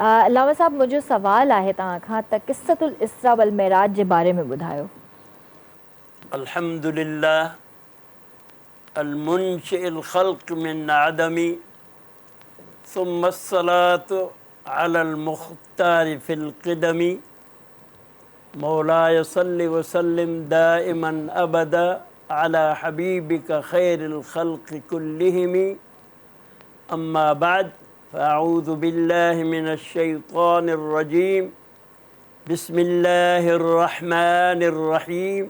अलामा साहब मुंहिंजो सवाल आहे तव्हां खां त क़िस्सतुल इसरा वल मेराज जे बारे में ॿुधायो। अल्हम्दुलिल्लाह अल-मुनशिइल ख़ल्क़ मिन अदमी सुम्मा अस्सलातु अलल मुख्तार फिल क़िदमी मौलाय सल्लि व सल्लिम दाइमन अबदा अला हबीबिका खैरिल ख़ल्क़ कुल्लिहिम अम्मा बाद फ़अऊज़ु बिल्लाहि मिनश शैतानिर रजीम बिस्मिल्लाहिर रहमानिर रहीम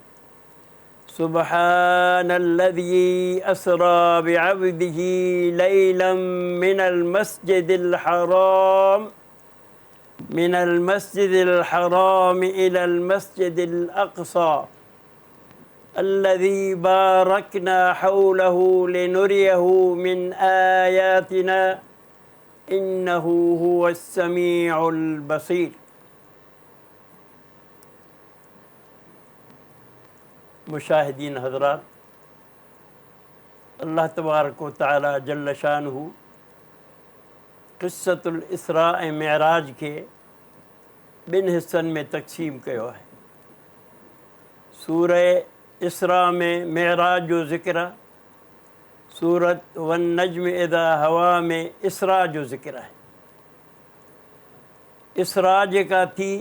सुब्हानल्लज़ी अस्रा बिअब्दिही लैलन मिनल मस्जिदिल हराम इलल मस्जिदिल अक़सा अल्लज़ी बारकना हौलहु लिनुरियहु मिन आयातिना इन्नहु हुवस समीउल बसीर। मुशाहिदीन हज़रात, अल्लाह तबारक व तआला जल्ल शानुहु क़िस्सतुल इसरा ऐं मेराज खे ॿिनि हिस्सनि में तक़सीम कयो आहे। सूरह इसरा में मेराज जो ज़िक्र आहे, सूरत वन नज्म इज़ा हवा में इसरा जो ज़िक्र आहे। इसरा जेका थी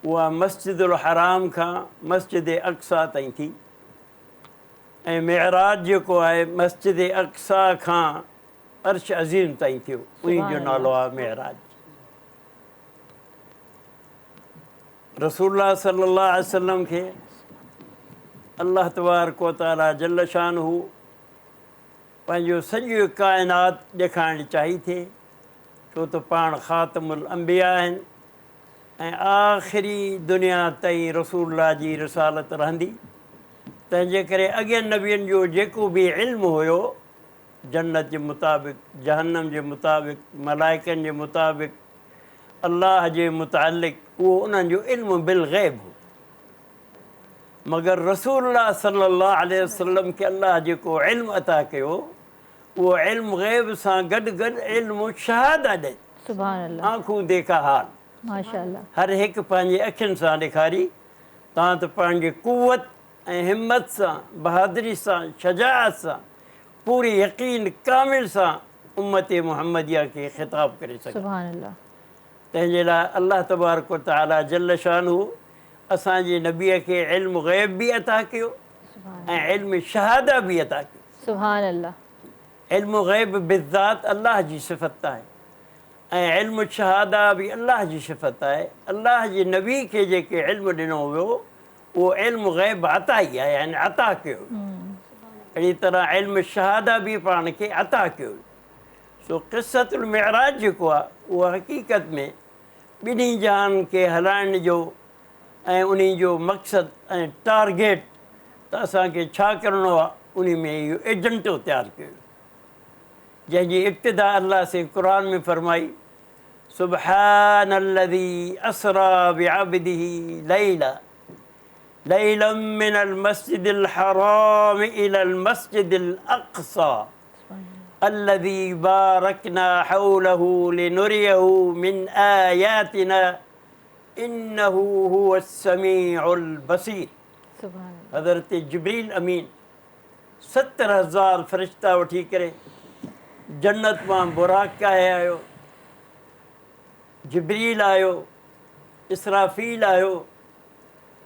उहा मस्जिदुल हराम खां मस्जिद अक़सा ताईं थी ऐं मेराज जेको आहे मस्जिद अक़सा खां अर्श अज़ीम ताईं थियो, उन जो नालो आहे मेराज। रसूलुल्लाह सल्लल्लाहु अलैहि वसल्लम खे अल्लाह तबारक व तआला जल्ल शानुहु पंहिंजो सॼो काइनात ॾेखारणु चाही थिए, छो त पाण ख़ातमुल अंबिया आहिनि ऐं आख़िरी दुनिया ताईं रसूलुल्लाह जी रिसालत रहंदी। तंहिंजे करे अॻियनि नबियनि जो जेको बि इल्मु हुयो जन्नत जे मुताबिक़, जहन्नम जे मुताबिक़, मलाइकनि जे मुताबिक़, अल्लाह जे मुतालिक़, उहो उन्हनि जो इल्मु बिल ग़ैब हो। मगर रसूलुल्लाह सल्लल्लाहु अलैहि वसल्लम खे अल्लाह जेको इल्मु अता कयो उहो इल्मु ग़ैब सां गॾु गॾु इल्मु शहादा ॾे, सुभान अल्लाह, आंखूं देखा हाल, माशाअल्लाह, हर हिकु पंहिंजी अखियुनि सां ॾेखारी। तव्हां त पंहिंजी कुवत ऐं हिमत सां, बहादुरी सां, शजाअत सां, पूरी यकीन कामिल सां उम्मत मुहम्मदिया खे ख़िताब करे सघो। सुभान अल्लाह। तंहिंजे लाइ अल्लाह तबारक व तआला जल्ल शानुहु असांजे नबीअ खे इल्मु ग़ैब बि अता कयो ऐं इल्मु शहादा बि अता कयो। सुभान अल्लाह। इल्मु ग़ैब बिज़ात अल्लाह जी सिफ़त आहे ऐं इल्मु शहादा बि अल्लाह जी सिफ़त आहे। अल्लाह जे नबी खे जेके इल्मु ॾिनो वियो उहो इल्मु ग़ैब अता ई आहे, यानी अता कयो। अहिड़ी तरह इल्मु शहादा बि पाण खे अता कयो। सो क़िस्सतुल मेराज जेको आहे उहा हक़ीक़त में ॿिन्ही जहान खे हलाइण जो ऐं उन जो मक़सदु ऐं टारगेट त असांखे छा करिणो आहे उन में इहो एजेंटो तयारु कयो, जंहिंजी इब्तिदा अल्लाह से क़ुरान में फरमाई सुब्हानल्लज़ी अस्रा बिअब्दिही लैलन मिनल मस्जिदिल हराम इलल मस्जिदिल अक़सा अल्लज़ी बारकना हौलहु लिनुरियहु मिन आयातिना इन्नहु हुवस समीउल बसीर। सुभान हज़रत जिब्रील अमीन 70,000 फ़रिश्ता वठी करे जन्नत मां बुराक आयो, जिब्रील आयो, इसराफ़ील आयो,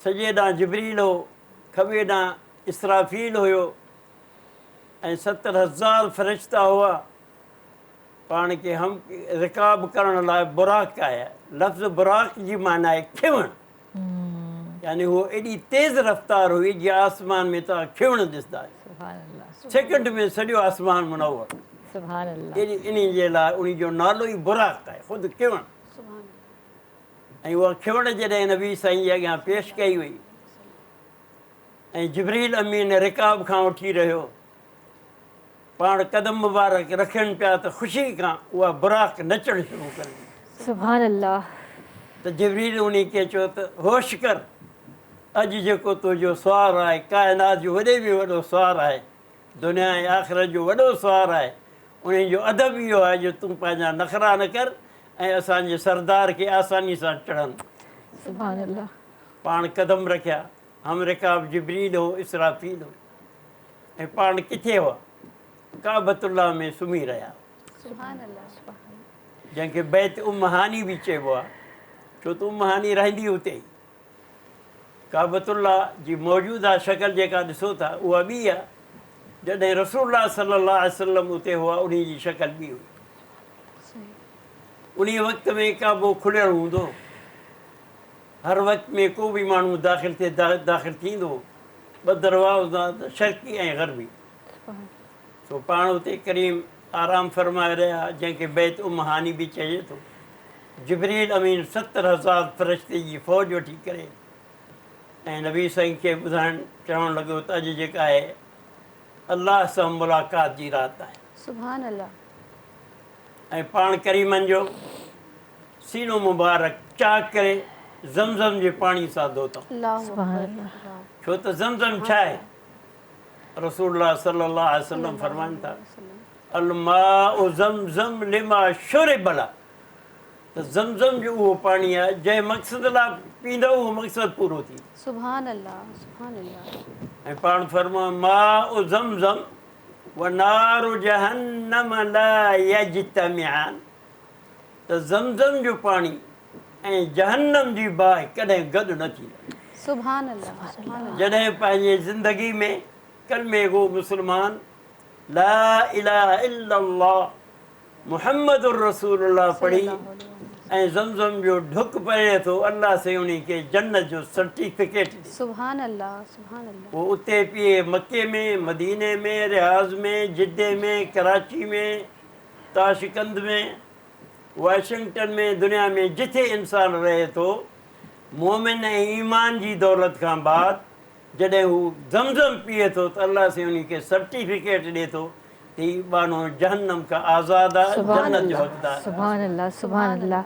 सॼे ॾांहुं जिब्रील हो, खॿे ॾांहुं इसराफ़ील हुयो ऐं 70,000 फ़रिश्ता हुआ पाण खे हम रिकाब करण लाइ बुराक आया। लफ़्ज़ बुराक जी माना आहे खिवण, यानी उहो एॾी तेज़ रफ़्तार हुई जीअं आसमान में तव्हां खिवण ॾिसंदा आहियो, सुभान अल्लाह, सेकेंड में सॼो आसमान मुनव्वर। सुभान अल्लाह। इन जे लाइ उन जो नालो ई बुराक आहे, ख़ुदि खिवण। ऐं उहा खिवण जॾहिं नबी साईं जे अॻियां पेश कई वई ऐं जिब्रील अमीन रिकाब खां वठी रहियो, पाण कदम मुबारक रखनि पिया त ख़ुशी खां उहा बुराक नचणु शुरू करे। सुभान अल्लाह। त जिब्रील उन खे चयो त होश कर, अॼु जेको तुंहिंजो सुवारु आहे, काइनात जो वॾे में वॾो सुवारु आहे, दुनिया ऐं आख़िरत जो वॾो सुवारु आहे, उन जो अदब इहो आहे जो तूं पंहिंजा नख़रा न कर ऐं असांजे सरदार खे आसानी सां चढ़नि। सुभान अल्लाह। पाण कदम रखिया, हम रिकाब जिब्रील हो, इसराफील हो, ऐं पाण किथे हुआ? काबतुल्लाह में सुम्ही रहिया, सुभान अल्लाह। जंहिंखे बैत हानी बि चइबो आहे, छो त हानी रहंदी हुते ई। काबतुल्लाह जी मौजूदा शक्ल जेका ॾिसो था उहा ॿी आहे, जॾहिं रसूलुल्लाह सल्लल्लाहु अलैहि वसल्लम उते हुआ उन जी शक्ल ॿी हुई। उन वक़्त में काबो खुलियलु हूंदो, हर वक़्त में को बि माण्हू दाख़िल थिए दाख़िल थींदो, ॿ दरवाज़ा हूंदा त शर्क़ी ऐं ग़रबी। सो पाण उते करीम आराम फरमाए रहिया, जंहिंखे बैत हानी बि चइजे थो। जिब्रील अमीन 70,000 फ़रिश्ते जी फ़ौज वठी करे ऐं नबी साईं खे ॿुधाइणु चवणु लॻो त अॼु जेका आहे अलाह सां मुलाक़ात जी राति आहे। सुभान अल्लाह। ऐं पाण करीमनि जो सीनो मुबारक चाक करे ज़मज़म जे पाणी सां धोतऊं। छो त ज़मज़म छा आहे? रसूलुल्लाह सल्लल्लाहु अलैहि वसल्लम फरमाइनि था, अलमाउ ज़मज़म लिमा शुरिब ला, त ज़मज़म जो उहो पाणी आहे जंहिं मक़सद लाइ पींदो उहो मक़सदु पूरो थी। सुभान अल्लाह, सुभान अल्लाह। ऐं पाण फरमायो माउ ज़मज़म व नारु जहन्नम ला यजतमिआन, त ज़मज़म जो पाणी ऐं जहन्नम जी बाहि कॾहिं गॾु न थींदा। सुभान अल्लाह, सुभान अल्लाह। जॾहिं पंहिंजे ज़िंदगी में कलमे गो मुस्लमान ला इलाहा इल्लल्लाह मुहम्मदुर रसूलुल्लाह पढ़ी ऐं ज़मज़म जो ढुक पए थो, अल्लाह से उन खे जन्नत जो सर्टिफिकेट ॾे। सुभान अल्लाह, सुभान अल्लाह। वो उते पिए मके में, मदीने में, रियाज़ में, जिद्दे में, कराची में, ताशकंद में, वाशिंगटन में, दुनिया में जिथे इंसान रहे थो, मोमिन ऐं ईमान जी दौलत खां बाद जॾहिं हू ज़मज़म पीए थो त अल्लाह से उन खे सर्टिफिकेट ॾिए थो त हीउ बानो जहन्नम खां आज़ादु आहे, जन्नत जो हक़दार। सुभान अल्लाह, सुभान अल्लाह।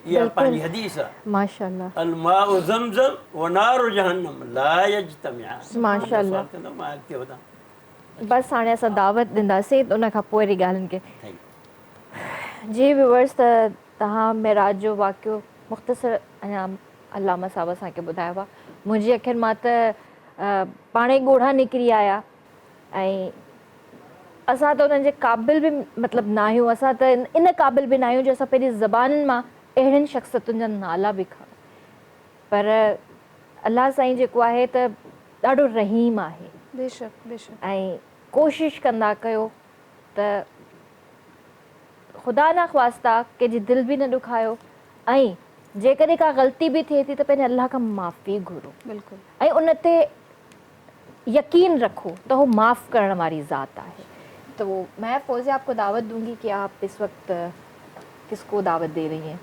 इहा पंहिंजी हदीस आहे। माशाअल्लाह। अलमाउ ज़मज़म व नारु जहन्नम ला यजतमिआन। माशाअल्लाह। मां अॻिते वधां। बसि हाणे असां दावत ॾींदासीं त उन खां पोइ वरी ॻाल्हियुनि खे। जी व्यूअर्स, त तव्हां मेराज जो वाक़ियो मुख़्तसर अञा अलामा साहब असांखे ॿुधायो आहे। मुंहिंजी अखियुनि मां त पाणे ई ॻोढ़ा निकिरी आया ऐं असां त उन्हनि जे क़ाबिल बि मतिलबु न आहियूं, असां त इन क़ाबिल बि न आहियूं जो असां पंहिंजी ज़बानुनि मां अहिड़ियुनि शख़्सियतुनि जा नाला बि खणूं। पर अलाह साईं जेको आहे त ॾाढो रहीम आहे। बेशक, बेशक। ऐं कोशिशि कंदा कयो त ख़ुदा न ख़्वास्ता कंहिंजी दिलि बि न ॾुखायो, ऐं जेकॾहिं का ग़लती बि थिए थी त पंहिंजे अल्लाह खां माफ़ी घुरो, बिल्कुलु। ऐं उन ते यकीन रखो त हू माफ़ करण वारी ज़ात आहे। तो मैं फौज़िया आपको दावत दूंगी कि आप इस वक्त किसको दावत दे रही हैं?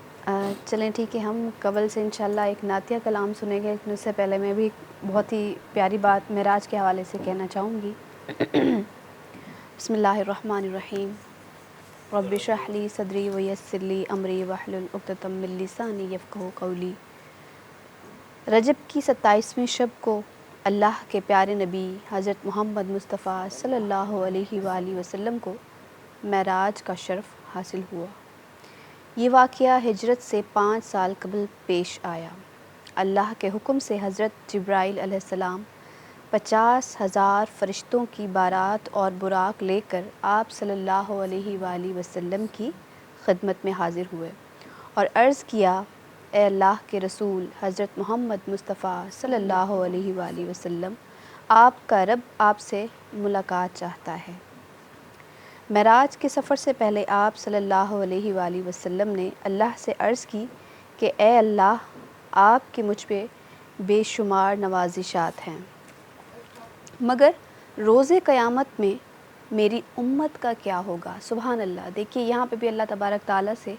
चलें ठीक है, हम कवल से इंशाल्लाह एक नातिया कलाम सुनेंगे। लेकिन उससे पहले मैं भी बहुत ही प्यारी बात मेराज के हवाले से कहना चाहूँगी। बिस्मिल्लाहिर्रहमानिर्रहीम। रब्बि इश्रह ली सदरी व यस्सिर ली अमरी वहलुल उक़दतम मिन लिसानी यफ़क़हू क़ौली। रजब की 27वीं शब को अल्लाह के प्यारे नबी हज़रत मोहम्मद मुस्तफ़ा सल्लल्लाहु अलैहि वसल्लम को मेराज का शर्फ़ हासिल हुआ। ये वाक़या हिजरत से 5 साल कबल पेश आया। अल्लाह के हुक्म से हज़रत जिब्राइल अलैहिस्सलाम 50,000 फ़रिश्तों की बारात और बुराक लेकर आप सल्लल्लाहु अलैहि वसल्लम की खिदमत में हाज़िर हुए और अर्ज़ किया, ए अल्लाह के रसूल हज़रत मोहम्मद मुस्तफ़ा सल्लल्लाहु अलैहि वसल्लम, आपका रब आपसे मुलाकात चाहता है। मेराज के सफ़र से पहले आप सल्लल्लाहु अलैहि वसल्लम ने अल्लाह से अर्ज़ की कि ए अल्लाह, आपकी मुझ पे बेशुमार नवाजिशात हैं, मगर रोज़े क़यामत में मेरी उम्मत का क्या होगा। सुभान अल्लाह। देखिए यहाँ पे भी अल्लाह तबारक ताला से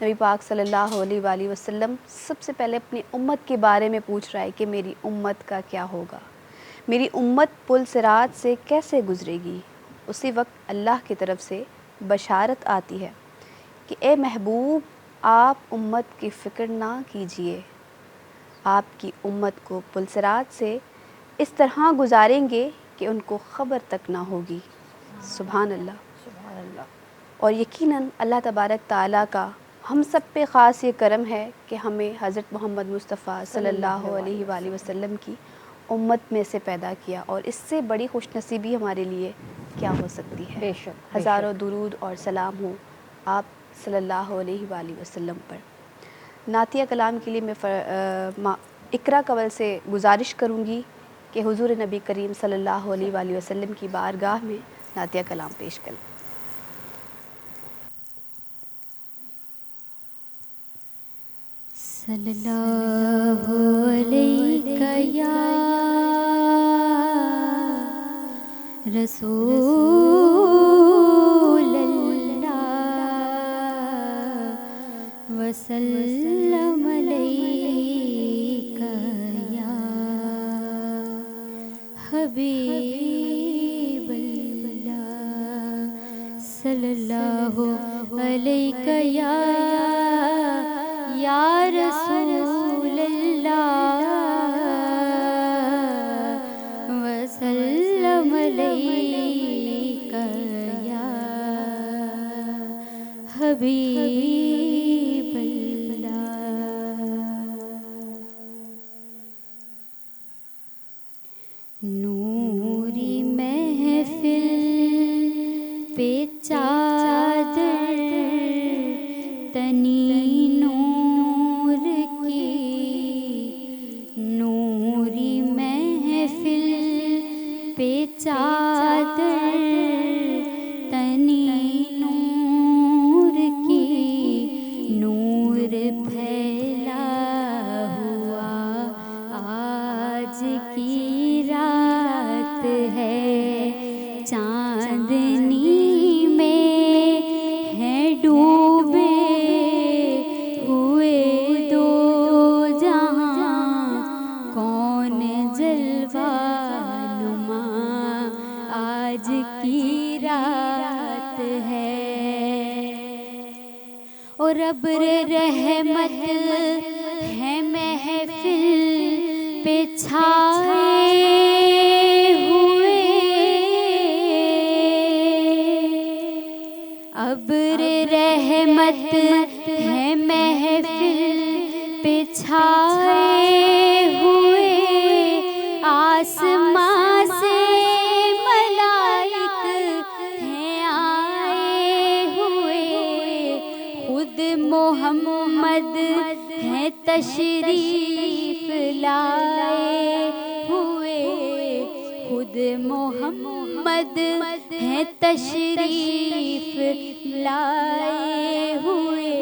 नबी पाक सल्लल्लाहु अलैहि वसल्लम सबसे पहले अपनी उम्मत के बारे में पूछ रहा है कि मेरी उम्मत का क्या होगा, मेरी उम्मत पुल सिरात से कैसे गुज़रेगी। उसी वक्त अल्लाह की तरफ से बशारत आती है कि ए महबूब, आप उम्मत की फ़िक्र ना कीजिए, आपकी उम्मत को पुल सिरात से इस तरह गुजारेंगे कि उनको ख़बर तक ना होगी। सुभान अल्लाह, सुभान अल्लाह। और यकीनन अल्लाह तबारक ताला का हम सब पे ख़ास ये करम है कि हमें हज़रत मोहम्मद मुस्तफ़ा सल्लल्लाहु अलैहि वसल्लम की उम्मत में से पैदा किया, और इससे बड़ी खुशनसीबी हमारे लिए क्या हो सकती है। बेशक, हज़ारों दुरूद और सलाम हो आप सल्लल्लाहु अलैहि वसल्लम पर। नातिया कलाम के लिए मैं इकरा कवल से गुजारिश करूँगी कि हुज़ूर नबी करीम सल्लल्लाहु अलैहि वसल्लम की बारगाह में नातिया कलाम पेश करें। सल्लल्लाहु अलैका या रसूल अल्लाह वसल्लम अलैका या हबीब अल्लाह सल्लल्लाहु अलैका या रसूल अल्लाह वसल्लम अलैका या हबीब अल्लाह। नूरी महफिल पे चादर तनी नूर की, नूरी महफिल पे चादर तनी नूर की, नूर फैला हुआ आज की रात है, चांदनी में है डूबे हुए दो जहां, कौन जलवा नुमा आज की रात है। और अब्र रहमत है महफिल पे छाए हुए, अब्र रहमत है महफिल पे छाए हुए, आसमां से मलाइक हैं आए हुए, खुद मोहम्मद हैं तशरीफ लाए हुए, खुद मोहम्मद हैं तशरीफ लाए हुए।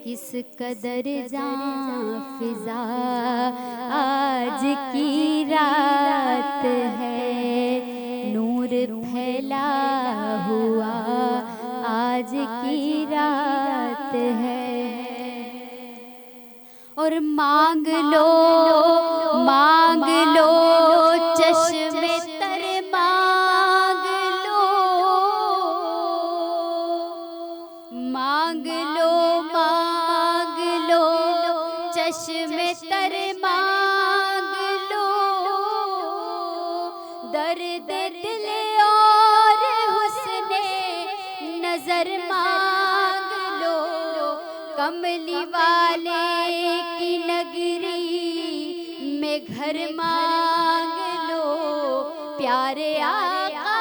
किस कदर जां फिजा आज की रात है, नूर फैला हुआ आज की रात है। और मांग लो चश्मे तर मांग लो चश्मे तर मांग लो, दर्द दिल और हुस्ने नजर मांग लो, कमली वाले की नगरी में घर मांग लो, प्यारे आका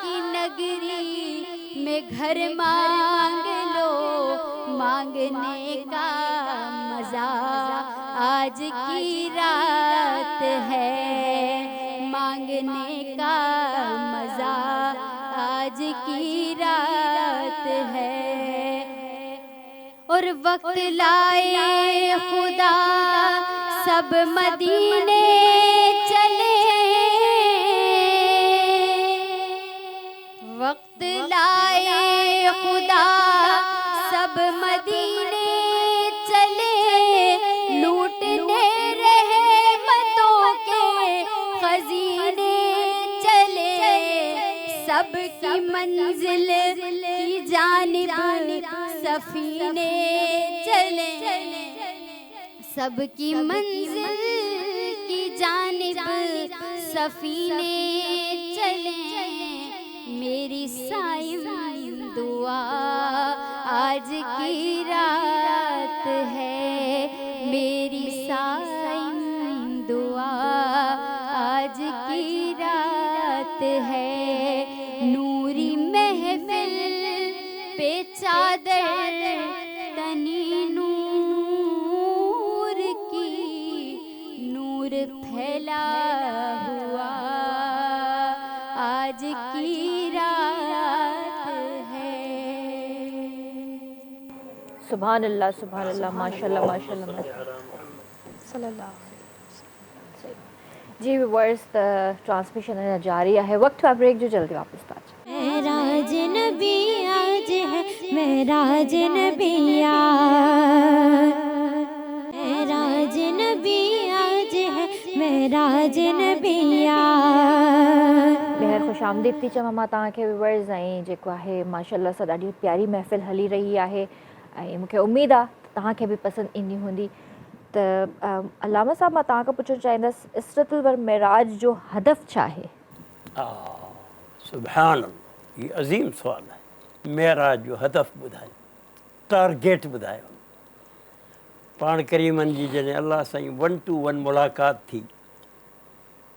की नगरी में घर मांग लो, मांगने का मजा आज की रात है, मांगने का मजा आज की रात है। और वक्त लाए खुदा सब मदीने चले, वक्त लाए खुदा सब मदीने चले, लूटने रहमतों के खजीने चले, सबकी मंजिल की जानिब सफीने चले, सबकी मंजिल की जानिब सफीने चले। मेरी साईं दुआ आज की रात है मेरी साईं दुआ, आज की रात है नूरी महफिल पे चादर तनी नूर की, नूर फैला हुआ आज की रात है। सुभान अल्लाह, माशाल्लाह माशाल्लाह। सल्लल्लाहु जी व्यूअर्स, ट्रांसमिशन जारी है। वक्त हुआ ब्रेक जो जल्दी वापस आ जाए। मेराज नबी आज है, मेराज नबी आज, मेराज नबी आज है, मेराज नबी आज। ॿीहर ख़ुशि आमदीद थी चवां मां तव्हांखे व्यूअर्स, ऐं जेको आहे माशाल्लाह सां ॾाढी प्यारी महफ़िल हली रही आहे ऐं मूंखे उमेदु आहे तव्हांखे बि पसंदि ईंदी हूंदी। त अलामा साहब, मां तव्हांखां पुछणु चाहींदसि इसरतुल वर मेराज जो हदफ़ छा आहे? सुभान अल्लाह, ये अज़ीम सवाल है। मेराज जो हदफ़ ॿुधायो, टारगेट ॿुधायो। पाण करीमन जी जॾहिं अल्लाह साईं 1 to 1 मुलाक़ात थी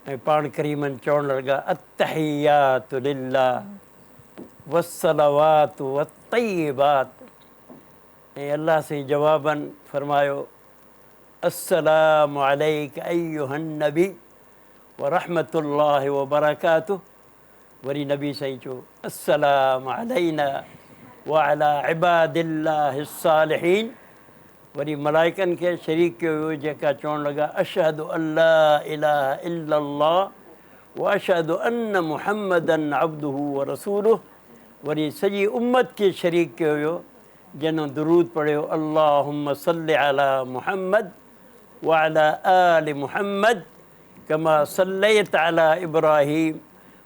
ऐं पाण करीमन चवणु लॻा अत्तहियातु लिल्लाह वस्सलवातु वत्तय्यिबात, ऐं अल्लाह साईं जवाबन फरमायो अस्सलामु अलैका अय्युहन नबी व रहमतुल्लाहि व बरकातुहू। वरी नबी साईं चयो अस्सलामु अलैना व अला इबादिल्लाहि सालिहीन। वरी मलाइकनि खे शरीक कयो हुयो जेका चवणु लॻा अशहदु अल्ला इलाहा इल्लल्लाह व अशहदु अन्न मुहम्मदन अब्दुहु व रसूलुहु। वरी सॼी उम्मत खे शरीक कयो हुयो जिन दुरूद पढ़ियो अल्लाहुम्म सल्लि अला मुहम्मद व अला आलि मुहम्मद कमा सल्लैत अला इब्राहीम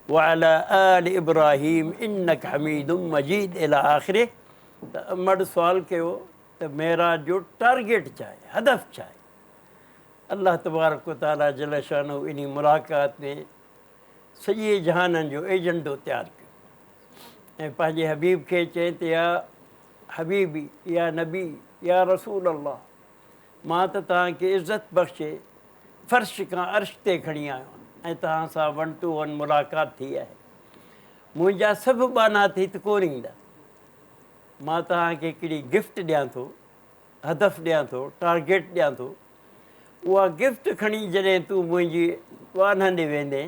व अला आलि इब्राहीम इन्नक हमीदुम मजीद इला आख़िर। त मर्द सुवाल कयो त मेराज जो टारगेट छा आहे, हदफ़ छा आहे? अल्लाह तबारक व तआला जल शानहू इन मुलाक़ात में सॼे जहाननि जो एजेंडो तयारु कयो ऐं पंहिंजे हबीब खे चए त या हबीबी या नबी या रसूल अल्लाह, मां त तव्हांखे इज़त बख़्शे फ़र्श खां अर्श ते खणी आयो ऐं तव्हां सां 1 to 1 मुलाक़ात थी आहे। मुंहिंजा सभु बाना हिते कोन ईंदा। मां तव्हांखे हिकिड़ी गिफ्ट ॾियां थो, हदफ़ ॾियां थो, टारगेट ॾियां थो। उहा गिफ्ट खणी जॾहिं तूं मुंहिंजी वाहन ॾे वेंदे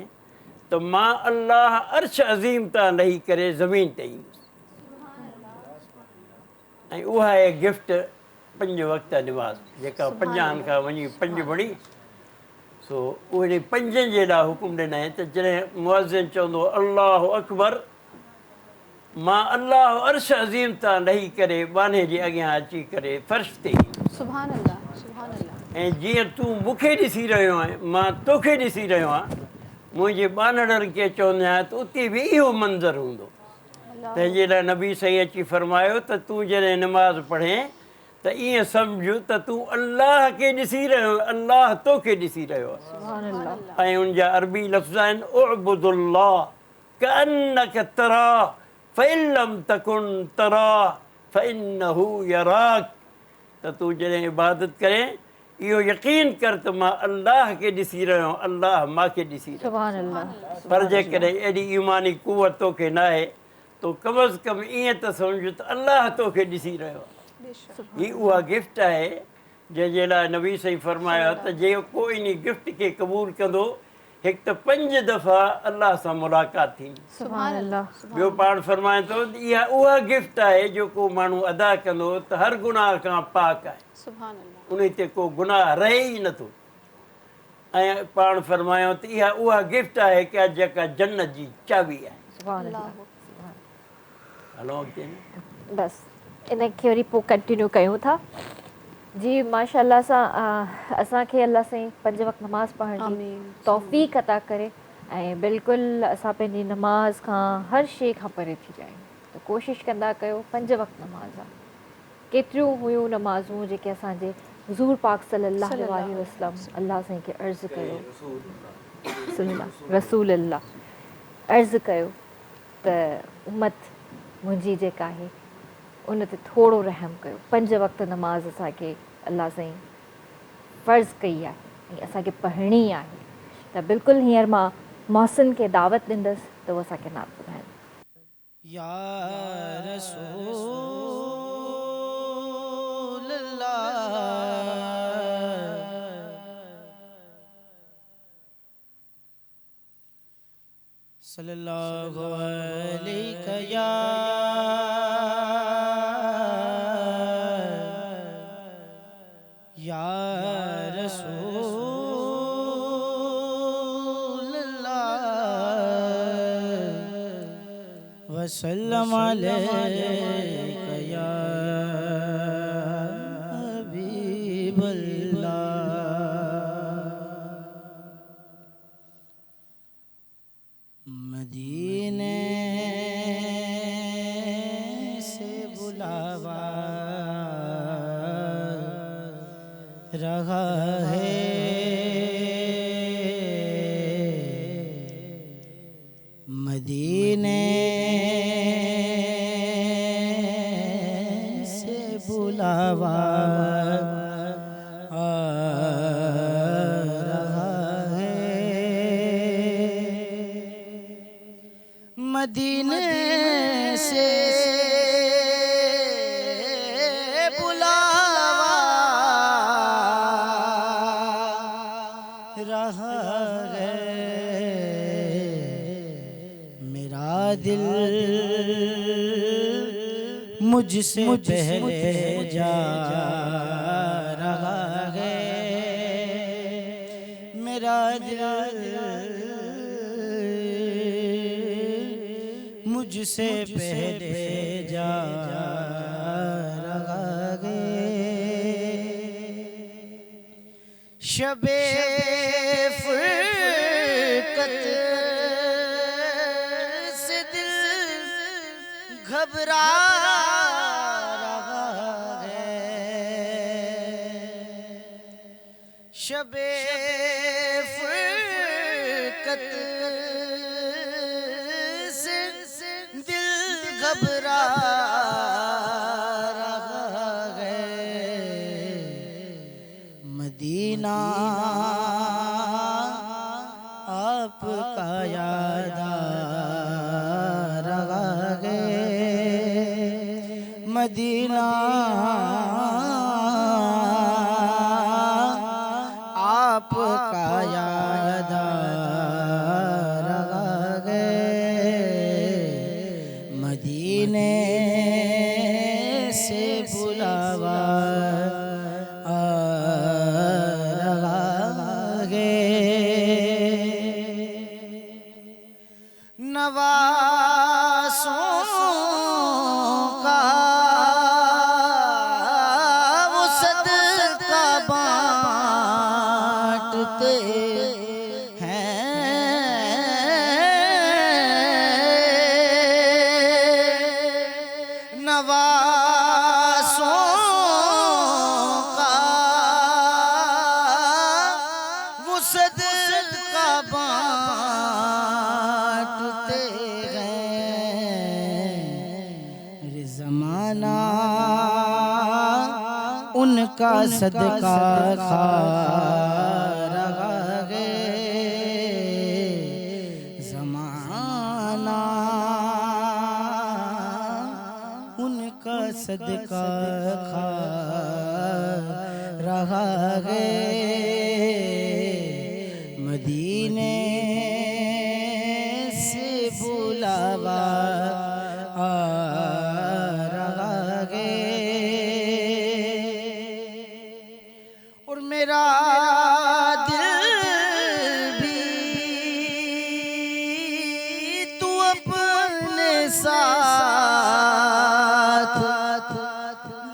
त मां अल्लाह अर्श अज़ीम तां लही करे ज़मीन ते ईंदुसि ऐं उहा आहे गिफ्ट 5 वक़्त निमाज़, जेका 5 खां वञी 5 बणी। सो उहे 5 जे लाइ हुकुम ॾिनई त जॾहिं मुअज़्ज़िन चवंदो अल्लाहु अकबर, मां अल्लाह अर्श अज़ीम तां लही करे बाने जे अॻियां अची करे फ़र्श ते ईंदुसि। सुभान अल्लाह, सुभान अल्लाह। ऐं जीअं तूं मूंखे ॾिसी रहियो आहीं, मां तोखे ॾिसी रहियो आहियां, मुंहिंजे बानड़नि खे चवंदो आहियां त उते बि इहो मंज़रु हूंदो। तंहिंजे लाइ नबी साईं अची फरमायो त तूं जॾहिं निमाज़ पढ़े त ईअं सम्झ त तूं अल्लाह खे ॾिसी रहियो, अल्लाह तोखे ॾिसी रहियो आहे। ऐं उनजा अरबी लफ़्ज़ आहिनि उअबुदुल्लाह कअन्नक तराह फ़इन लम तकुन तराह फ़इन्नहु यराक। त तूं जॾहिं इबादत करे इहो यकीन कर त मां अल्लाह खे ॾिसी रहियो आहियां, अल्लाह मूंखे ॾिसी रहियो। सुभान अल्लाह। पर जेकॾहिं एॾी ईमानी कुवत तोखे न आहे तो कम अज़ कम ईअं त सम्झ त अल्लाह तोखे ॾिसी रहियो आहे। हीअ उहा गिफ्ट आहे जंहिंजे लाइ नबी साईं फरमायो त जेको इन गिफ्ट खे क़बूल कंदो हिकु त 5 दफ़ा अल्लाह सां मुलाक़ात थींदी। सुभान अल्लाह। ॿियो पाण फरमाए थो इहा उहा गिफ्ट आहे जेको माण्हू अदा कंदो त हर गुनाह खां पाक आहे, सुभान अल्लाह। उन ते को गुनाह रहे ई नथो। ऐं पाण फरमायो त इहा उहा गिफ्ट आहे की जेका जन्नत जी चाबी आहे। सुभान अल्लाह। हलो अॻिते। बसि इन खे वरी पोइ कंटिन्यू कयूं था। जी माशाल्लाह सां असांखे अल्लाह साईं 5 वक़्त नमाज़ पढ़ण जी तौफ़ीक़ अता करे ऐं बिल्कुलु असां पंहिंजी नमाज़ खां हर शइ खां परे थी ॼायूं। त कोशिशि कंदा कयो 5 वक़्त नमाज़ आहे। केतिरियूं हुयूं नमाज़ूं जेके असांजे हुज़ूर पाक सल्लल्लाहु अलैहि वसल्लम अल्लाह साईं खे अर्ज़ु कयो, रसूल अल्लाह अर्ज़ु कयो त उम्मत मुंहिंजी जेका आहे उन ते थोरो रहम कयो। 5 वक़्त नमाज़ असांखे अलाह साईं फ़र्ज़ कई आहे ऐं असांखे पढ़णी आहे। त बिल्कुलु हींअर मां मोहसिन खे दावत ॾींदसि त उहो असांखे नात ॿुधाइनि। या रसूल सल्लल्लाहु अलैहि या रसूलल्लाह वसल्लम अलैका या हबीबल्लाह। मदीने से बुलावा रहा है, मदीने से बुलावा आ रहा है, मदीने से बुलावा रहा है, मेरा दिल मुझसे पहले जा रहा है, मेरा दिल मुझसे पहले जा रहा है। शबे फुरकत से दिल घबरा रहा है, शबे फुरकत से दिल घबरा रहा है, मदीना आपका याद आ रहा है, मदीना आपका याद आ रहा है, मदीने से बुलावा आ रहा है, नवासों का वो सदका बांटते हैं, नवासों का वो सदका बांटते हैं, अरे ज़माना उनका सदका खा रहा है, ज़माना उनका सदका खा रहा है, मदीने से बुलावा आ रहा है, और मेरा दिल भी तू अपने साथ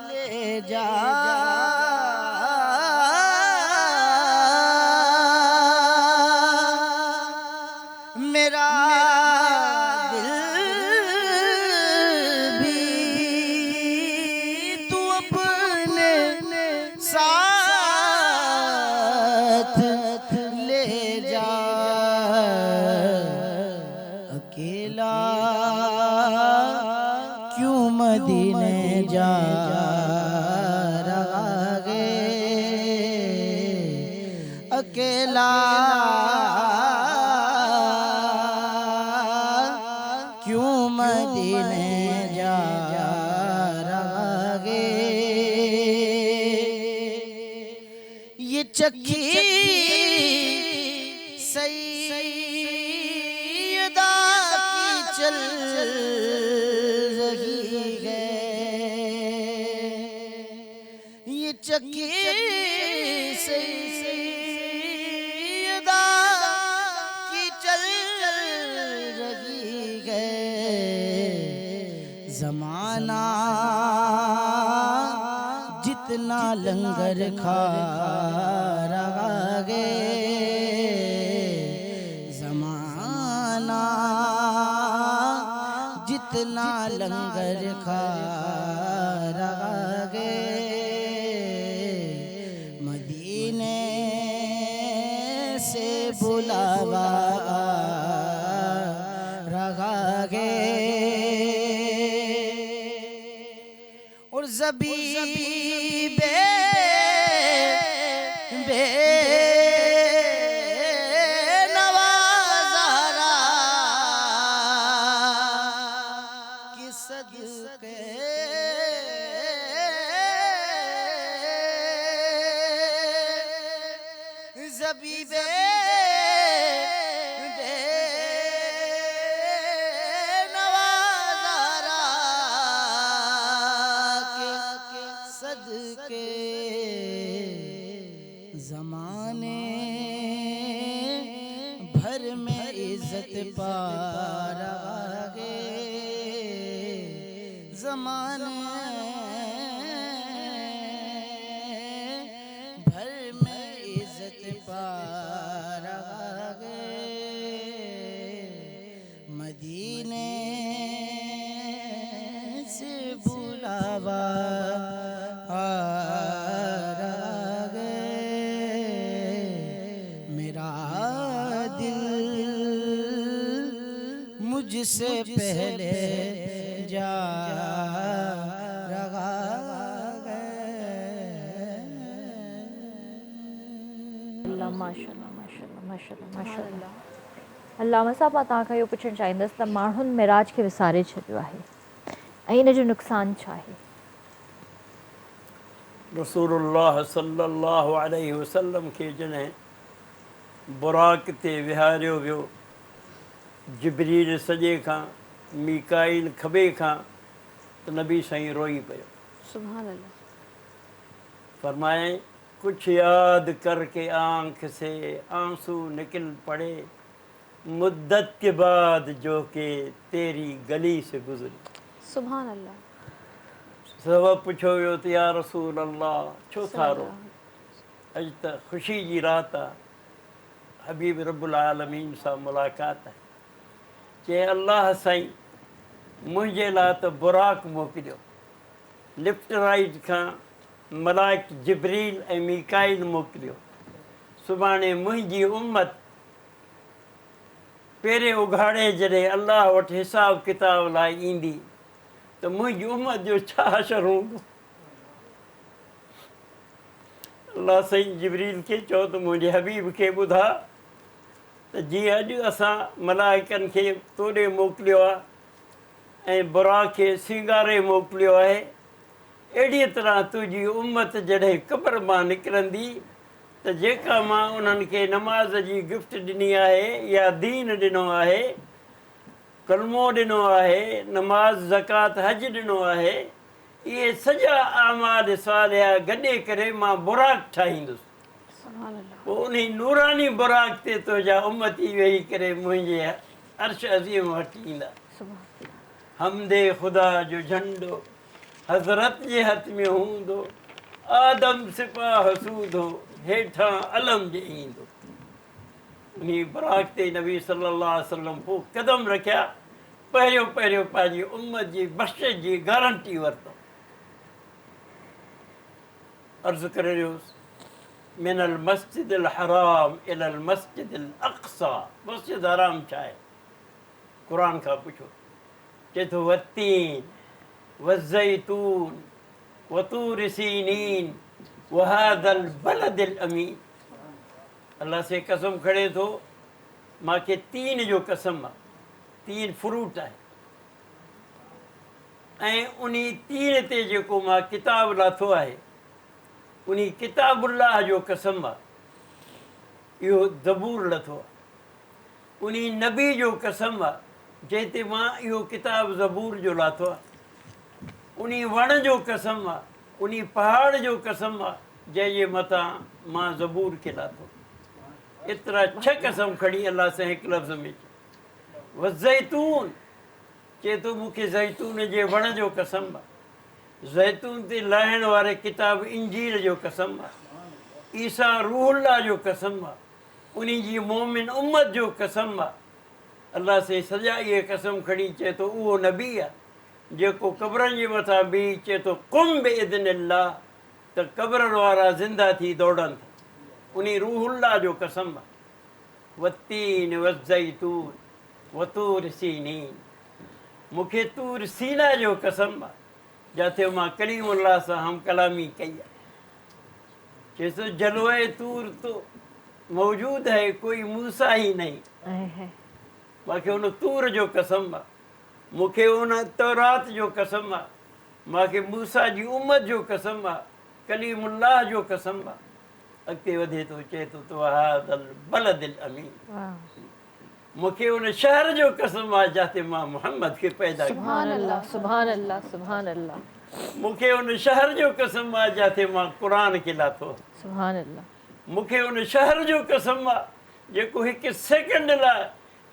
ले जा, मेरा दिल भी तू अपने साथ जा रहा गे अकेला क्यों मदीने जा रहा गे ये चक्की सैयदा की चल रही है ये चक्की सैयदा की चल रही है जमाना जितना लंगर खा रहा गे जमाना जितना लंगर खा रहा गे मदीने से बुलावा रहा गे और ज़बीबे बे नवाज़ारा कि सदके ज़बीबे बे नवाज़ारा के सदके ज़माने भर में इज्जत पा रहा गे ज़माने भर में इज्जत पा रहा गे मदीने से बुलावा आ रहा गे मेरा दिल मुझसे पहले जा रहा गे अल्लाह माशाल्लाह माशाल्लाह माशाल्लाह माशाल्लाह अल्लामा साहब मां तव्हांखां इहो पुछणु चाहींदसि त माण्हुनि मिराज खे विसारे छॾियो आहे ऐं इन जो नुक़सानु छा आहे रसूलुल्लाह सल्लल्लाहु अलैहि वसल्लम खे जॾहिं बुराक ते विहारियो वियो जिब्रील सॼे खां मीकाईल खॿे खां त नबी साईं रोई पियो सुभान अल्लाह फरमाए कुछ याद करके आँख से आंसू निकल पड़े मुद्दत के बाद जो के तेरी गली से गुजरी सुभान अल्लाह सबब पुछो वियो त या रसूल अल्लाह छो था रो अॼु त ख़ुशी जी राति आहे हबीब रब्बुल आलमीन सां मुलाक़ात आहे चए अल्लाह साईं मुंहिंजे लाइ त बुराक मोकिलियो लिफ्ट राइट खां मलाइक जिब्रील ऐं मीकाईल मोकिलियो सुभाणे मुंहिंजी उम्मत पहिरें उघाड़े जॾहिं अल्लाह वटि हिसाब किताब लाइ ईंदी त मुंहिंजी उम्मत जो छा असरु हूंदो अल्लाह साईं जिब्रील खे चयो त मुंहिंजे हबीब खे ॿुधा त जीअं अॼु असां मलाइकनि खे तोॾे मोकिलियो आहे ऐं बुराक खे सिंगारे मोकिलियो आहे अहिड़ीअ तरह तुंहिंजी उम्मत जॾहिं क़ब्र मां निकिरंदी त जेका मां उन्हनि खे नमाज़ जी गिफ्ट ॾिनी आहे या दीन ॾिनो आहे कलमो ॾिनो आहे नमाज़ ज़कात हज ॾिनो आहे इहे सॼा आमाल सालिया गॾे करे मां बुराक ठाहींदुसि सुभान अल्लाह पोइ उन नूरानी बुराक ते तुंहिंजा उम्मती वेही करे मुंहिंजे अर्श अज़ीम वटि ईंदा सुभान हमदे ख़ुदा जो झंडो हज़रत जे हथ में हूंदो आदम सिपाह हसूदो हेठां अलम जे ईंदो उन बुराक ते नबी सल्लल्लाहु अलैहि वसल्लम पोइ क़दम रखिया पहिरियों पहिरियों पंहिंजी उम्मत जी बख़्शिश जी गारंटी वरितो अर्ज़ु करे रहियोसि मिनल मस्जिद अल हराम इलल मस्जिद अल अक़सा मस्जिद हराम छा आहे क़ुर खां पुछो चए थो वत्तीन वज़ैतून वतूर सीनीन वहादल बलदिल अमीन। अल्लाह से कसम खड़े थो मूंखे तीन जो कसम आहे, तीन फ्रूट आहे ऐं उन तीन ते जेको मां किताब लाथो आहे उन किताबुल्लाह जो कसम आहे, इहो ज़बूर लथो आहे। उन नबी जो कसम आहे जंहिं ते मां इहो किताब ज़बूर जो लाथो आहे। उन वण जो कसम आहे, उन पहाड़ जो कसम आहे जंहिंजे मथां मां ज़बूर खे लाथो। एतिरा 6 कसम खणी अलाह सां हिकु लफ़्ज़ में चयो। वज़ैतून चए थो मूंखे ज़ैतून जे वण जो कसम आहे। ज़ैतून ते लाहिण वारे किताब इंजील जो कसम आहे। ईसा रूहुल्लाह जो कसम आहे। उन जी मोमिन उम्मत जो कसम आहे। अलाह से सॼा इहे कसम खणी चए थो उहो नबी आहे जेको क़बरनि जे मथां बीह चए थो कुम बि इज़्निल्लाह, त क़बरनि वारा ज़िंदा थी दौड़नि था। उन रूहुल्लाह जो कसम आहे। वत्तीन वज़ैतून वतूर सीनीन। मूंखे तूर सीना जो कसम आहे जिथे मां कलीमुल्लाह सां हम कलामी कई आहे। चए थो जलवे तूर तो मौजूद है कोई मूसा ही नहीं। मूंखे उन तूर जो कसम आहे। मूंखे उन तौरात जो कसम आहे। मूंखे मूसा जी उम्मत जो कसम आहे। कलीमुल्लाह जो कसम आहे। अॻिते वधे थो चए थो तो हादल बलदिल अमीन। मूंखे उन शहर जो कसम आहे जिते मां मोहम्मद खे पैदा कयो। सुभान अल्लाह, सुभान अल्लाह, सुभान अल्लाह। मूंखे उन शहर जो कसम आहे जिते मां क़ुरान खे लाथो। सुभान अल्लाह। मूंखे उन शहर जो कसम आहे जेको हिकु सेकेंड लाइ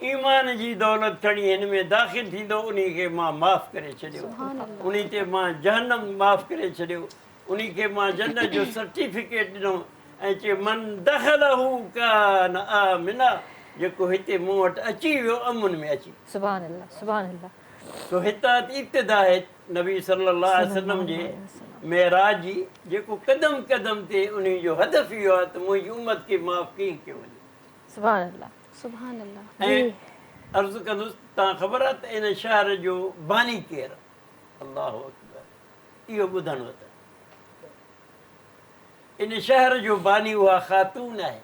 ईमान जी दौलत खणी हिन में दाख़िल थींदो उन खे मां माफ़ु करे छॾियो। उन ते मां जहन्नम माफ़ु करे छॾियो। उन खे मां जन्नत जो सर्टिफिकेट ॾिनो ऐं चयो मन दख़लहू कान आमिना, जेको हिते मूं वटि अची वियो अमुन में अची। सुभान अल्लाह, सुभान अल्लाह। सो हितां इब्तिदा आहे नबी सल्लल्लाहु अलैहि वसल्लम जे मेराज जी, जेको क़दम क़दम ते उन जो हदफ़ इहो आहे त मुंहिंजी उम्मत खे माफ़ु कीअं कयो वञे। सुभान अल्लाह, सुभान अल्लाह। ऐं अर्ज़ु कंदुसि तव्हां ख़बर आहे त इन शहर जो बानी केरु आहे? अल्लाहु अकबर। इहो ॿुधणु वधि। इन शहर जो बानी उहा ख़ातून आहे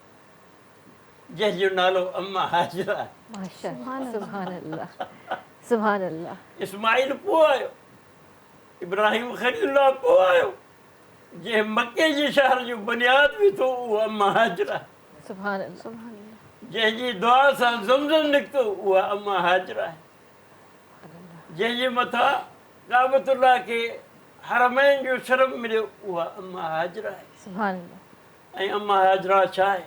जंहिंजो नालो अम्मा हाजरा आहे। माशाअल्लाह, सुभान अल्लाह, सुभान अल्लाह। इस्माइल पोइ आयो, इब्राहिम ख़लीलुल्लाह पोइ आयो, जंहिं मके जे शहर जो बुनियाद विधो उहो अम्मा हाजरा। सुभान अल्लाह, जंहिंजी दुआ सां ज़मज़म निकितो उहा अम्मा हाजरा आहे। जंहिंजे मथां काबतुल्लाह खे हरमैन जो शरम मिलियो उहा अम्मा हाजरा आहे। सुभान अल्लाह। ऐं अम्मा हाजरा छा आहे?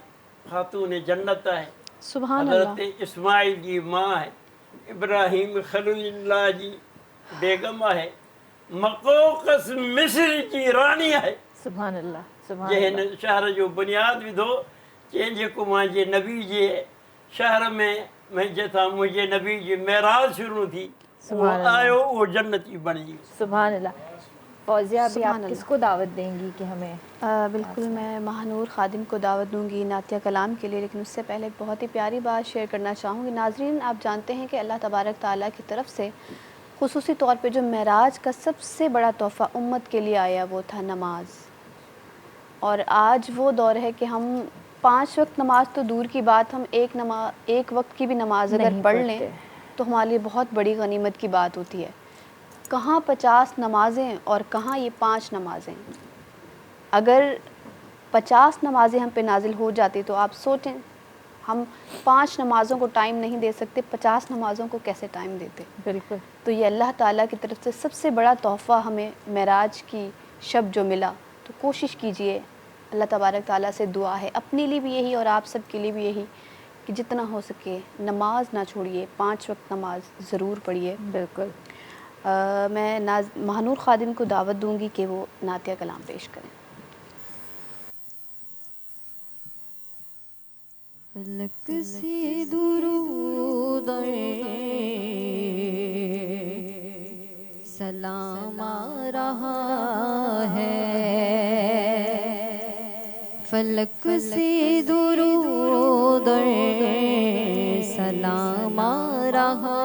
ख़ातून जन्नत आहे। सुभान अल्लाह। हज़रत इस्माइल जी माउ आहे। इब्राहिम ख़लीलुल्लाह जी बेगम आहे। मक़ौक़स मिस्र जी राणी आहे। सुभान अल्लाह, सुभान जंहिं अल्लाह। हिन शहर जो बुनियादु विधो। चई जेको मुंहिंजे नबी जे शहर में जितां मुंहिंजे नबी जी मेराज शुरू थी उहो आयो उहो जन्नती बणिजी। सुभान अल्लाह। फौजिया भी आप सुभान किसको दावत देंगी कि हमें? बिल्कुल, मैं महानूर खादिम को दावत दूंगी नातिया कलाम के लिए, लेकिन उससे पहले एक बहुत ही प्यारी बात शेयर करना चाहूँगी। नाजरीन, आप जानते हैं कि अल्लाह तबारक ताला की तरफ से खुसूसी तौर पे जो मेराज का सबसे बड़ा तोहफ़ा उम्मत के लिए आया वो था नमाज। और आज वो दौर है कि हम 5 वक्त नमाज तो दूर की बात, हम एक वक्त की भी नमाज अगर पढ़ लें तो हमारे लिए बहुत बड़ी गनीमत की बात होती है। कहाँ 50 नमाज़ें और कहाँ ये 5 नमाज़ें। अगर 50 नमाज़ें हम पे नाजिल हो जाती तो आप सोचें हम 5 नमाज़ों को टाइम नहीं दे सकते, 50 नमाज़ों को कैसे टाइम देते। बिल्कुल। तो ये अल्लाह ताला की तरफ से सबसे बड़ा तोहफ़ा हमें मेराज की शब जो मिला, तो कोशिश कीजिए। अल्लाह तबारक ताला से दुआ है, अपने लिए भी यही और आप सब के लिए भी यही, कि जितना हो सके नमाज ना छोड़िए, 5 वक्त नमाज ज़रूर पढ़िए। बिल्कुल। मैं महानूर खादिम को दावत दूंगी कि वो नातिया कलाम पेश करें। फलक से दुरूद सलाम आ रहा है, फलक से दुरूद सलाम आ रहा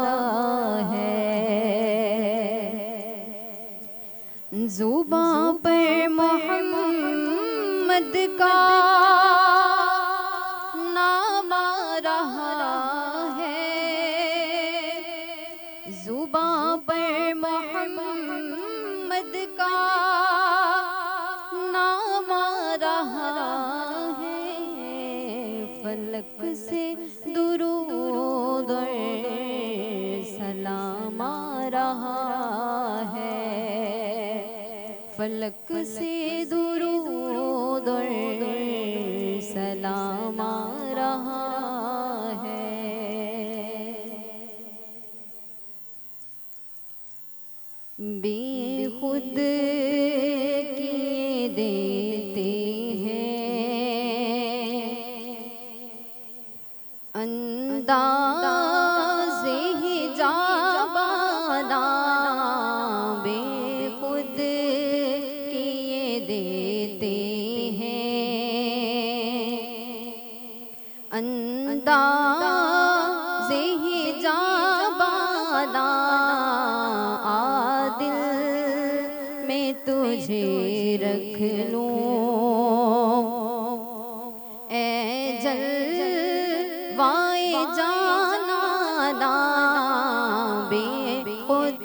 है, ज़ुबां पे रहा है, जुबां पर मोहम्मद का नाम आ रहा है, फलक से दुरूद और सलाम आ रहा है, फलक से दुरूद और सलाम आ रहा है। बेखुद किए देते हैं अंदाज़े हिजाबाना, बेखुद किए देते हैं अंदाज़े हिजाबाना, आदिल में तुझे रख लूं ए जलवाए जाना, बेखुद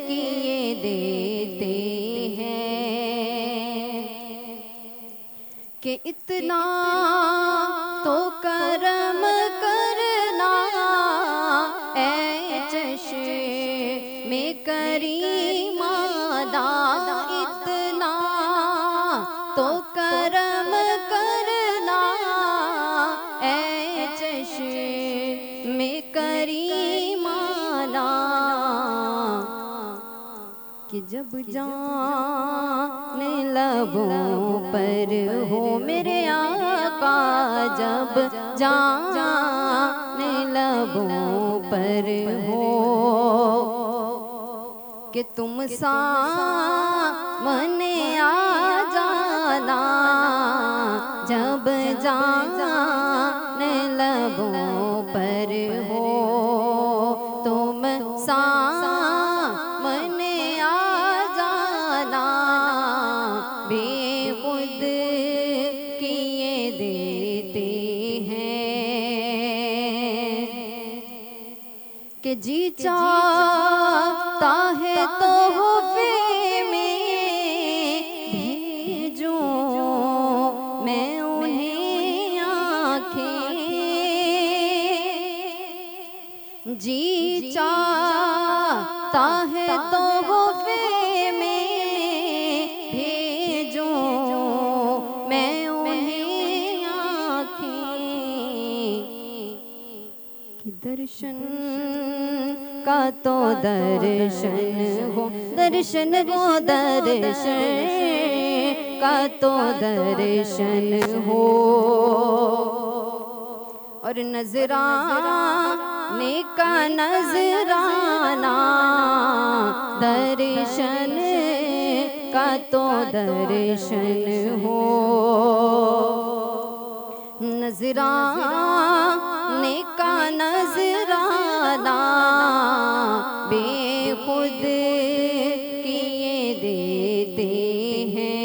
किए देते हैं कि इतना तो करम करना ए चश्मे करीमाना, इतना तो करम करना ए चश्मे करीमाना, कि जब जान लबों पर हो मेरे आका, जब जान लबों पर हो कि तुम सामने आ जाना, जब जान लबों पर हो तुम सामने आ जाना, बेखुद किए देते हैं कि जी चाहता है तोहफे में भेजूं मैं उन्हें आँखें, जी चाहता है तोहफे में भेजूं मैं उन्हें आँखें, कि दर्शन का तो दर्शन हो, दर्शन हो दर्शन का तो दर्शन हो, और नजराने का नजराना, दर्शन का तो दर्शन हो, नजराने का नजराना, बेखुद किए देते हैं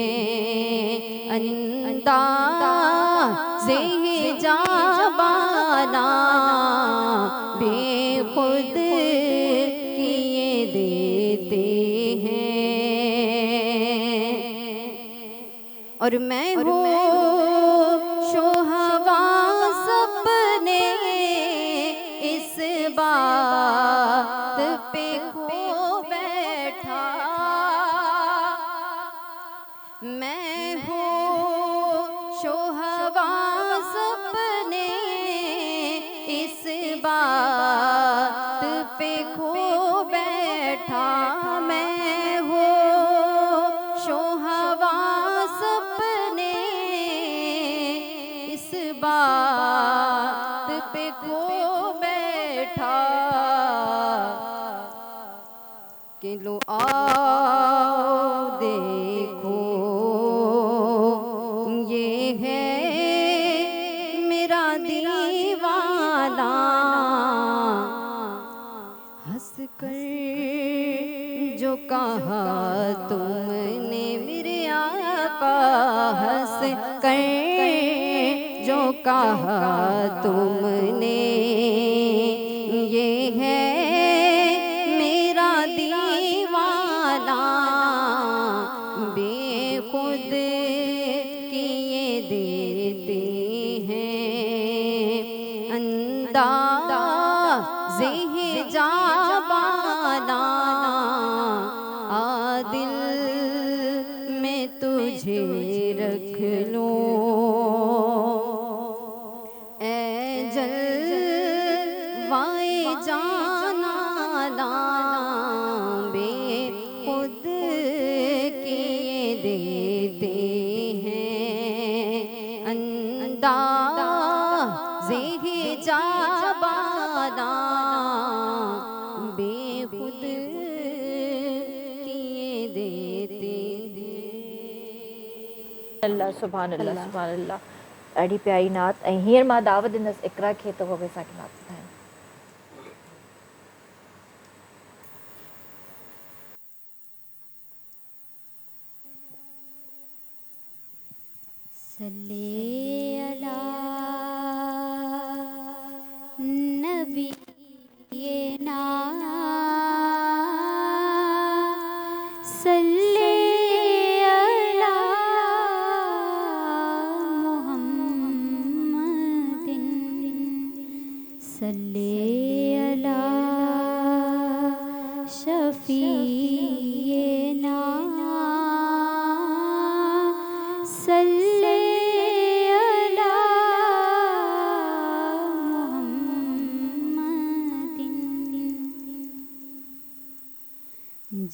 अंदाज़े हिजाबाना, बेखुद किए देते हैं। और मैं हूँ शोहवा सपने इस बात पे खो बैठा, मैं हूँ शोहवा सपने इस बात पे खो बैठा, मैं हूँ शोहवा सपने इस बात पे खो बैठा, कि लो आओ देखो ये है मेरा दीवाना, हंस कर जो कहा तुमने मेरे आका, हंस कर जो कहा तुमने ये है मेरा दीवाना, बेखुद किए देते हैं अंदाज़े जाबाना, आदिल में तुझे रख लूं ए जलवाए जाना ना, बेखुद किए देते हैं अंदाज़े जाबाना, बेखुद किए देते हैं। अल्लाह सुभान अल्लाह सुभान अल्लाह। ॾाढी प्यारी नात। ऐं हींअर मां दावत ॾिनसि इकरा खे त उहो बि असांखे नात ॿुधाइनि। सल्ले अला नबी ये ना, सल्ले अला मुहम्मदिन, सल्ले अला शफीना, सल्ले अला मुहम्मदिन।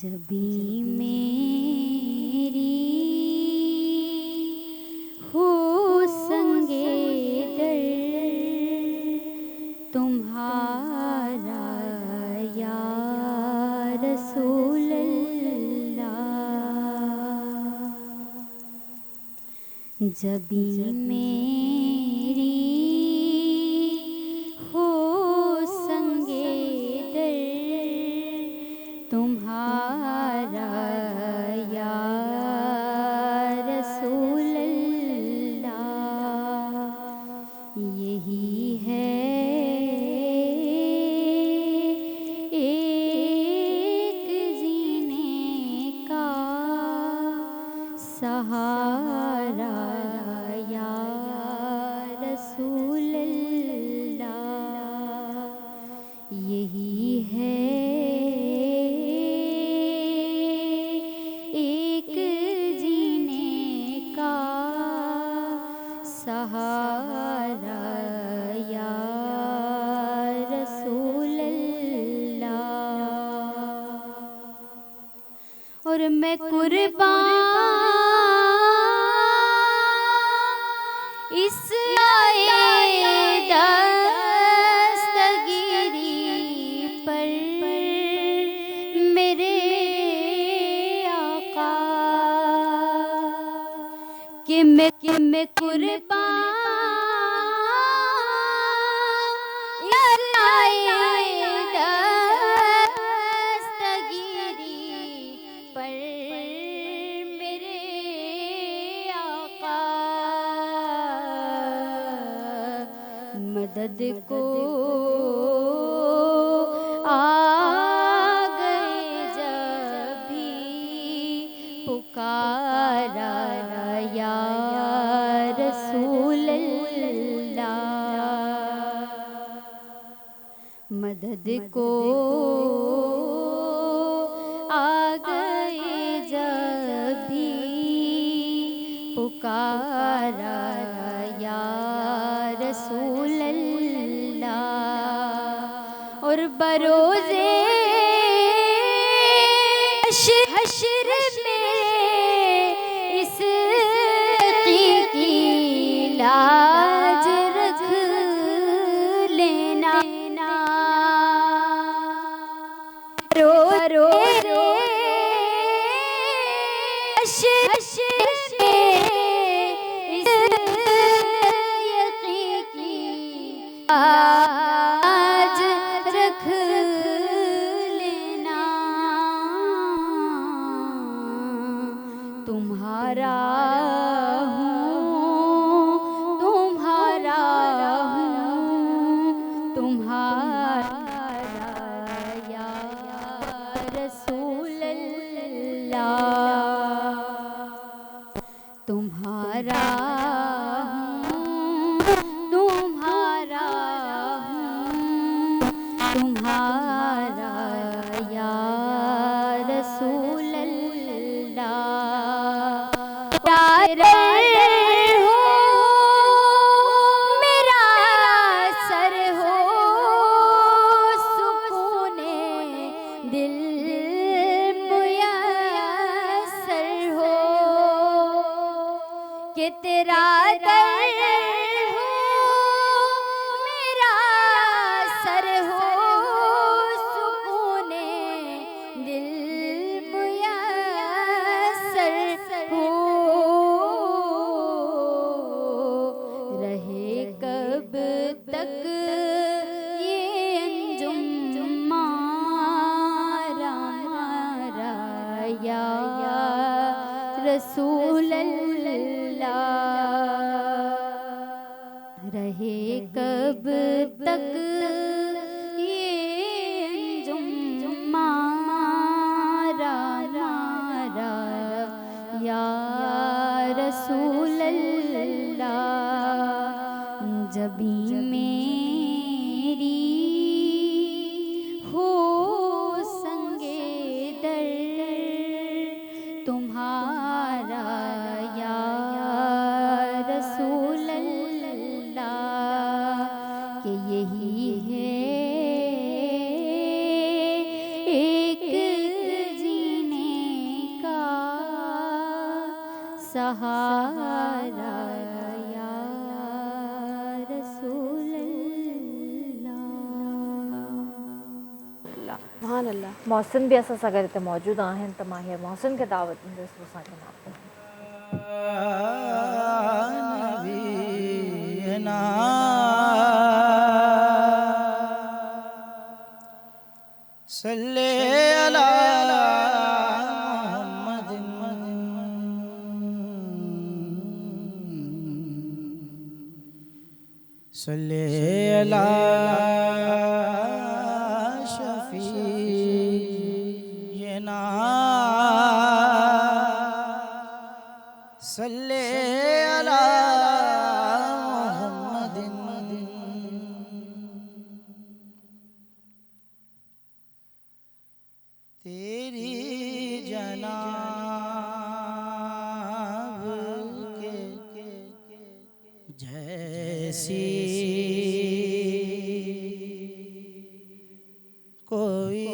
जबी मेरी हो संगे दर तुम्हारा या रसूल अल्लाह, जबी मेरी हो संगे दर तुम्हारा या रसूल अल्लाह, यही है एक जीने का सहारा या रसूल अल्लाह, यही है एक जीने का सहारा या रसूल अल्लाह। और मैं कुर्बान इस आए दस्तगीरी पर मेरे आका, कि मैं कुर्बान इस आए दस्तगीरी पर मेरे आका, मदद को आ गए जब भी पुकारा या रसूल अल्लाह, मदद को आ गए जब भी पुकारा या रसूल अल्लाह। और बरोज़े हश्र में इस की लाज रख लेना, रो रो रो हश्र में इस यकीन की लाज रख लेना, तुम्हारा हूँ तुम्हारा तुम्हारा या रसूल अल्लाह, तुम्हारा हूँ, तुम्हारा हूँ, तुम्हारा या रसूल अल्लाह। हो मेरा सर हो, सुकूने दिल मुयस्सर हो, कि तेरा दर हो मेरा सर हो, सुकूने दिल मुयस्सर हो। रहे कब तक ये अंजुम मारा मारा या रसूल अल्लाह, रहे कब तक ये अंजुम मारा मारा या रसूल अल्लाह। जबी मेरी हो संगे दर, तुम्हारा या रसूल अल्लाह, कि यही है एक जीने का सहारा या रसूल अल्लाह। सुभान अल्लाह। मोहसिन भी असां सां गॾु हिते मौजूदु आहिनि, त मां हीअ मोहसिन खे दावत ॾींदसि वो असांखे नाम नबीना सल्ले अला मुहम्मदिन सल्ले अला शफीना सल्ले अला मुहम्मदिन। तेरी जनाब के जैसी कोई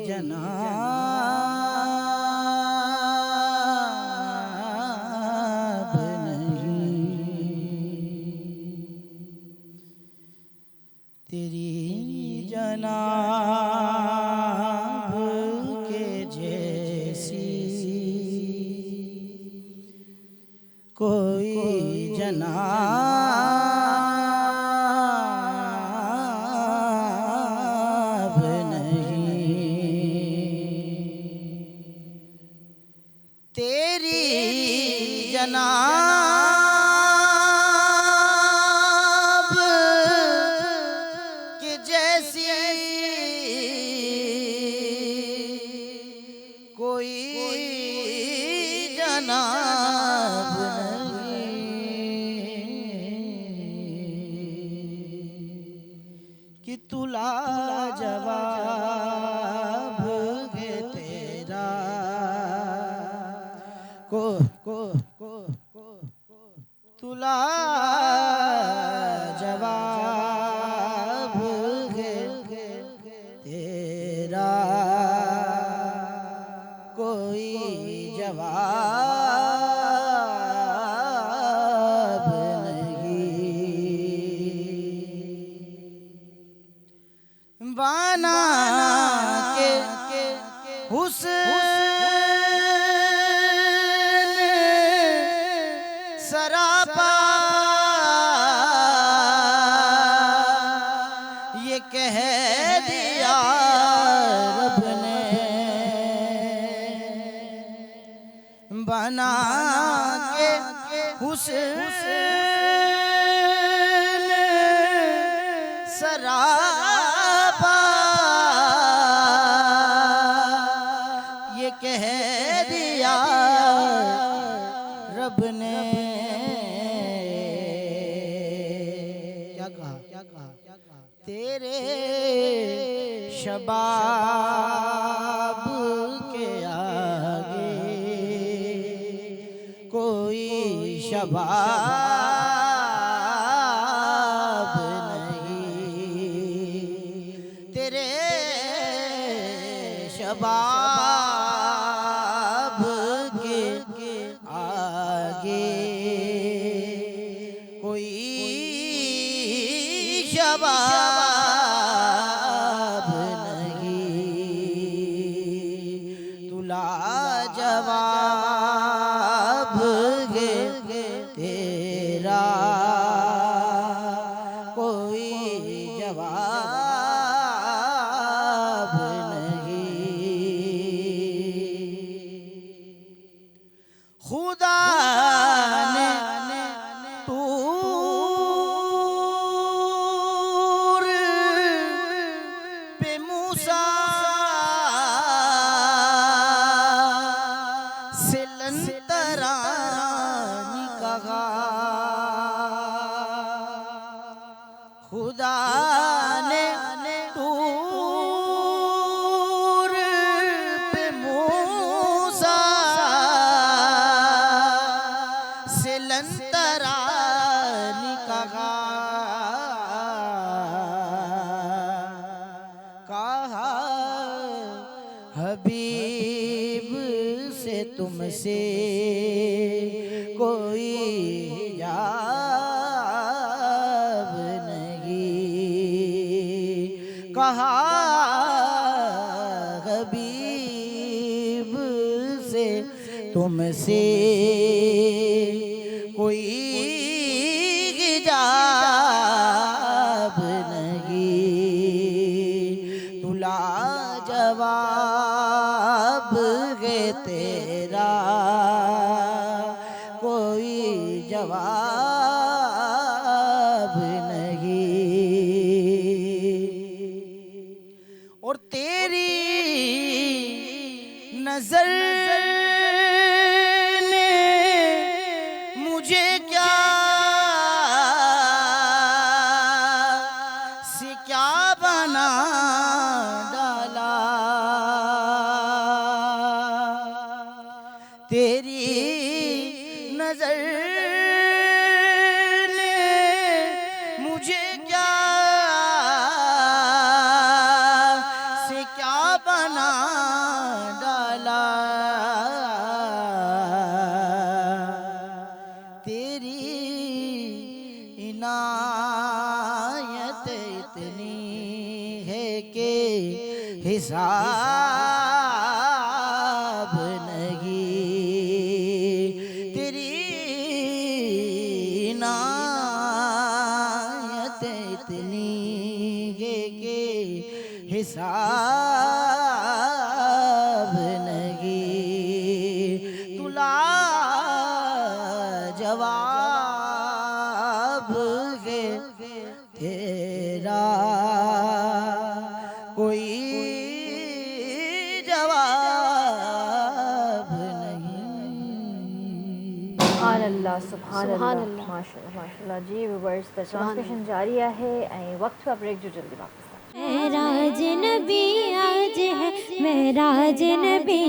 जनाब नहीं, तेरी जनाब के जैसी कोई जनाब नहीं, तेरी जनाब के जैसी कोई जनाब नहीं, कि तुला जवाब है तेरा को तुला जवाब है तेरा कोई जवाब नहीं। बाना के हुस्न सरापा ये कह दिया रब ने, बना के हुस्न सरापा कहा तेरे शबाब के आगे कोई शबाब नहीं, तेरे शबाब के आगे कोई शबाब नहीं, तुला जवाब है तेरा कोई जवाब नहीं। खुदा ने तूर पे मूसा से लंतरानी कहा, खुदा ने तूर पे मूसा से लंतरानी कहा, हबीब से तुमसे कोई हिजाब नहीं, कहा हबीब से तुमसे कोई हिजाब नहीं, तुला जवाब है तेरा कोई जवाब नहीं। और तेरी नजर ने मुझे क्या से क्या बना डाला, तेरी नजर ने मुझे क्या से क्या बना डाला, तेरी इनायत इतनी है कि हिसाब नहीं, तेरी इनायत इतनी है कि हिसाब नहीं, तुला जवाब है तेरा कोई जवाब नहीं। सुभान अल्लाह माशाल्लाह माशाल्लाह जी। व्यूअर्स द ट्रांसमिशन जारी है ऐं वक्त पर ब्रेक जो जल्दी वापस मेराज नबी आज है, मेराज नबी